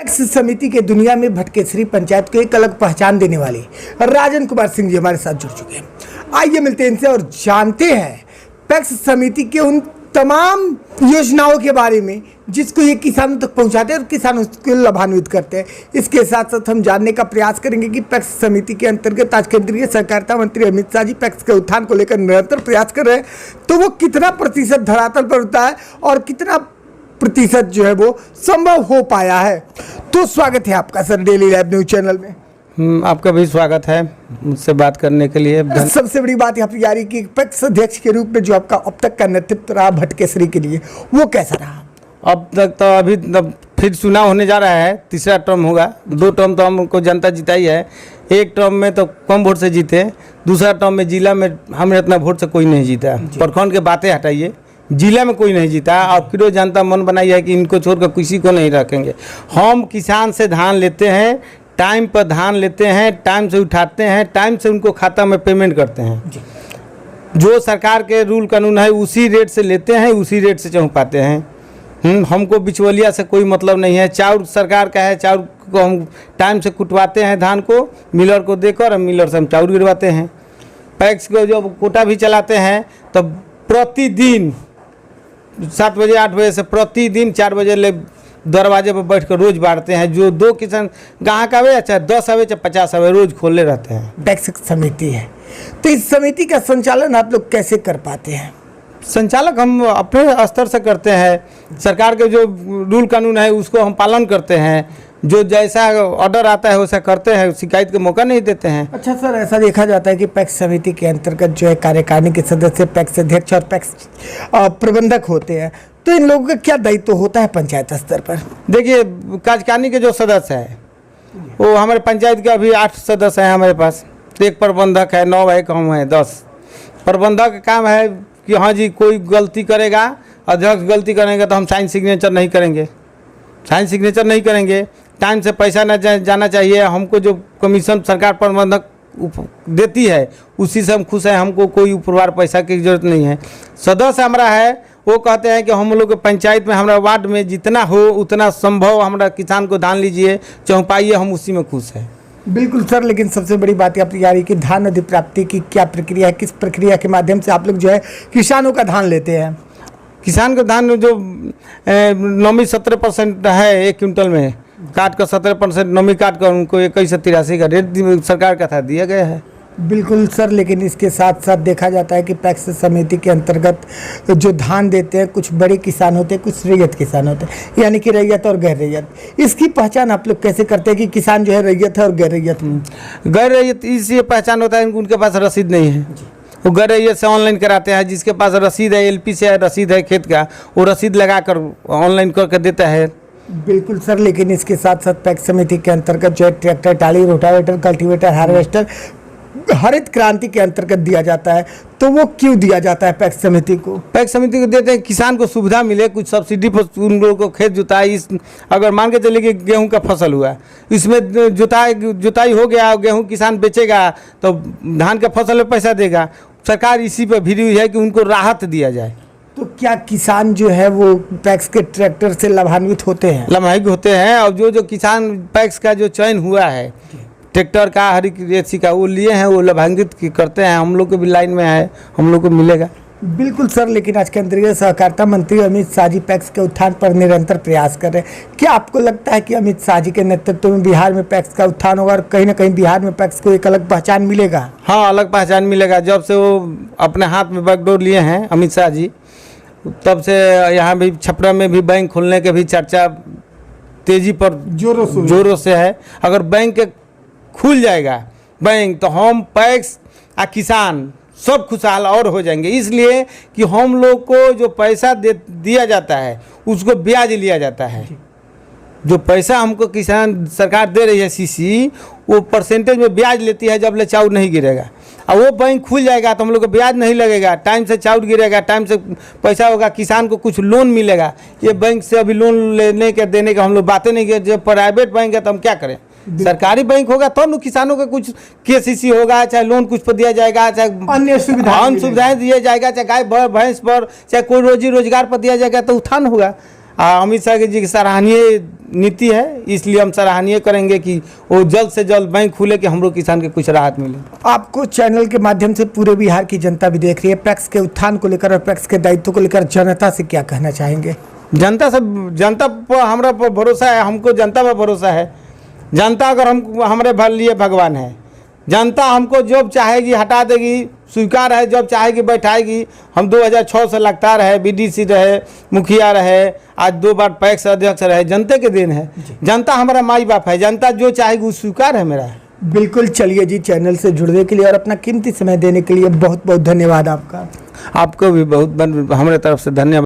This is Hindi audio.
पैक्स समिति के दुनिया में भटकेसरी पंचायत को एक अलग पहचान देने वाले राजन कुमार सिंह जी हमारे साथ जुड़ चुके हैं। आइए मिलते हैं इनसे और जानते हैं पैक्स समिति के उन तमाम योजनाओं के बारे में जिसको ये किसानों तक पहुंचाते हैं और किसानों को लाभान्वित करते हैं। इसके साथ साथ हम जानने का प्रयास करेंगे कि पैक्स समिति के अंतर्गत आज केंद्रीय सहकारिता मंत्री अमित शाह जी पैक्स के उत्थान को लेकर निरंतर प्रयास कर रहे हैं, तो वो कितना प्रतिशत धरातल पर होता है और कितना प्रतिशत जो है वो संभव हो पाया है। तो स्वागत है आपका sir daily live news channel में। आपका भी स्वागत है मुझसे बात करने के लिए। सबसे बड़ी बात यहाँ पर यारी कि पैक्स अध्यक्ष के रूप में जो आपका अब तक का नेतृत्व रहा भटकेसरी के लिए, वो कैसा रहा? अब तक तो अभी फिर चुनाव होने जा रहा है, तीसरा टर्म होगा। 2 टर्म तो हमको जनता जिताई है, एक टर्म में तो कम वोट से जीते, दूसरा टर्म में जिला में हमें इतना वोट से कोई नहीं जीता। प्रखंड के बातें हटाइए, जिला में कोई नहीं जीता। अब फिर जनता मन बनाई है कि इनको छोड़कर किसी को नहीं रखेंगे। हम किसान से धान लेते हैं, टाइम पर धान लेते हैं, टाइम से उठाते हैं, टाइम से उनको खाता में पेमेंट करते हैं। जो सरकार के रूल कानून है उसी रेट से लेते हैं, उसी रेट से चौंपाते हैं। हमको बिचौलिया से कोई मतलब नहीं है। चाउर सरकार का है, चाउर को हम टाइम से कुटवाते हैं, धान को मिलर को देकर और मिलर से हम चाउर गिरवाते हैं। पैक्स को जो कोटा भी चलाते हैं तो प्रतिदिन 7 बजे 8 बजे से प्रतिदिन 4 बजे ले दरवाजे पर बैठ कर रोज बांटते हैं। जो 2 किसान ग्राहक आवे, चाहे 10 आवे चाहे 50 आवे, रोज खोले रहते हैं। पैक्स समिति है, तो इस समिति का संचालन आप लोग कैसे कर पाते हैं? संचालक हम अपने स्तर से करते हैं। सरकार के जो रूल कानून है उसको हम पालन करते हैं। जो जैसा ऑर्डर आता है वैसा करते हैं, शिकायत का मौका नहीं देते हैं। अच्छा सर, ऐसा देखा जाता है कि पैक्स समिति के अंतर्गत जो है कार्यकारिणी के सदस्य पैक्स अध्यक्ष और पैक्स प्रबंधक होते हैं, तो इन लोगों का क्या दायित्व होता है पंचायत स्तर पर? देखिए, कार्यकारिणी के जो सदस्य हैं वो हमारे पंचायत के अभी 8 सदस्य हैं हमारे पास। एक प्रबंधक है, 9 एक हम हैं, 10। प्रबंधक का काम है कि हाँ जी कोई गलती करेगा, अध्यक्ष गलती करेंगे तो हम साइन सिग्नेचर नहीं करेंगे, साइन सिग्नेचर नहीं करेंगे। टाइम से पैसा न जाना चाहिए। हमको जो कमीशन सरकार प्रबंधक देती है उसी से हम खुश हैं। हमको कोई उपरवार पैसा की जरूरत नहीं है। सदस्य हमारा है, वो कहते हैं कि हम लोग के पंचायत में, हमारा वार्ड में जितना हो उतना संभव हमारा किसान को धान लीजिए, चौंपाइए, हम उसी में खुश हैं। बिल्कुल सर, लेकिन सबसे बड़ी बात यह है कि धान अधिप्राप्ति की क्या प्रक्रिया है? किस प्रक्रिया के माध्यम से आप लोग जो है किसानों का धान लेते हैं? किसान का धान जो नमी 17% है, 1 क्विंटल में काट कर 17% नमी काट कर उनको 2183 का रेट सरकार का था दिया गया है। बिल्कुल सर, लेकिन इसके साथ साथ देखा जाता है कि पैक्स समिति के अंतर्गत जो धान देते हैं कुछ बड़े किसान होते हैं, कुछ रैयत किसान होते हैं, यानी कि रैयत और गैर रैयत। इसकी पहचान आप लोग कैसे करते हैं कि किसान जो है रैयत है और गैर रैयत? गैर रैयत इसलिए पहचान होता है उनके पास रसीद नहीं है, वो गैर रैयत से ऑनलाइन कराते हैं। जिसके पास रसीद है, LP से रसीद है खेत का, वो रसीद लगा कर ऑनलाइन करके देता है। बिल्कुल सर, लेकिन इसके साथ साथ पैक्स समिति के अंतर्गत जो है ट्रैक्टर, टाली, रोटावेटर, कल्टीवेटर, हार्वेस्टर हरित क्रांति के अंतर्गत दिया जाता है, तो वो क्यों दिया जाता है पैक्स समिति को? पैक्स समिति को देते हैं किसान को सुविधा मिले, कुछ सब्सिडी पर उन लोगों को खेत जुताई। अगर मान के चलिए कि गेहूं का फसल हुआ, इसमें जुताई हो गया, गेहूं किसान बेचेगा तो धान का फसल में पैसा देगा। सरकार इसी पर भिड़ी हुई है कि उनको राहत दिया जाए। तो क्या किसान जो है वो पैक्स के ट्रैक्टर से लाभान्वित होते हैं? लाभान्वित होते हैं। और जो किसान पैक्स का जो चयन हुआ है ट्रैक्टर का, हरी कृषि का, वो लिए हैं, वो लाभान्वित करते हैं। हम लोग को भी लाइन में है, हम लोग को मिलेगा। बिल्कुल सर, लेकिन आज केंद्रीय सहकारिता मंत्री अमित शाह जी पैक्स के उत्थान पर निरंतर प्रयास कर रहे हैं। क्या आपको लगता है कि अमित शाह जी के नेतृत्व में बिहार में पैक्स का उत्थान होगा और कहीं ना कहीं बिहार में पैक्स को एक अलग पहचान मिलेगा? हाँ, अलग पहचान मिलेगा। जब से वो अपने हाथ में बैकडोर लिए हैं अमित शाह जी, तब से यहाँ भी छपरा में भी बैंक खोलने के भी चर्चा तेजी पर जोरों से है। अगर बैंक खुल जाएगा बैंक, तो हम पैक्स आ किसान सब खुशहाल और हो जाएंगे। इसलिए कि हम लोग को जो पैसा दिया जाता है उसको ब्याज लिया जाता है। जो पैसा हमको किसान सरकार दे रही है CC, वो परसेंटेज में ब्याज लेती है जब ले चाउर नहीं गिरेगा। और वो बैंक खुल जाएगा तो हम लोग को ब्याज नहीं लगेगा, टाइम से चाउर गिरेगा, टाइम से पैसा होगा, किसान को कुछ लोन मिलेगा। ये बैंक से अभी लोन लेने के देने का हम लोग बातें नहीं किए। जब प्राइवेट बैंक है तो हम क्या करें? सरकारी बैंक होगा तो न किसानों का कुछ KCC होगा, चाहे लोन कुछ पर दिया जाएगा, चाहे अन्य सुविधाएं दिया जाएगा, चाहे गाय भैंस पर, चाहे कोई रोजी रोजगार पर दिया जाएगा, तो उत्थान होगा। अमित शाह जी की सराहनीय नीति है, इसलिए हम सराहनीय करेंगे कि वो जल्द से जल्द बैंक खुले कि हम लोग किसान के कुछ राहत मिले। आपको चैनल के माध्यम से पूरे बिहार की जनता भी देख रही है, पैक्स के उत्थान को लेकर और पैक्स के दायित्व को लेकर जनता से क्या कहना चाहेंगे? जनता पर हमारा भरोसा है, हमको जनता पर भरोसा है। जनता अगर हमारे लिए भगवान है। जनता हमको जॉब चाहेगी हटा देगी, स्वीकार है, जॉब चाहेगी बैठाएगी। हम 2006 से लगातार है, बीडीसी रहे, मुखिया रहे, आज 2 बार पैक्स अध्यक्ष रहे, जनता के दिन है। जनता हमारा माई बाप है, जनता जो चाहेगी वो स्वीकार है मेरा। बिल्कुल। चलिए जी, चैनल से जुड़ने के लिए और अपना कीमती समय देने के लिए बहुत बहुत धन्यवाद आपका। आपको भी बहुत हमारे तरफ से धन्यवाद।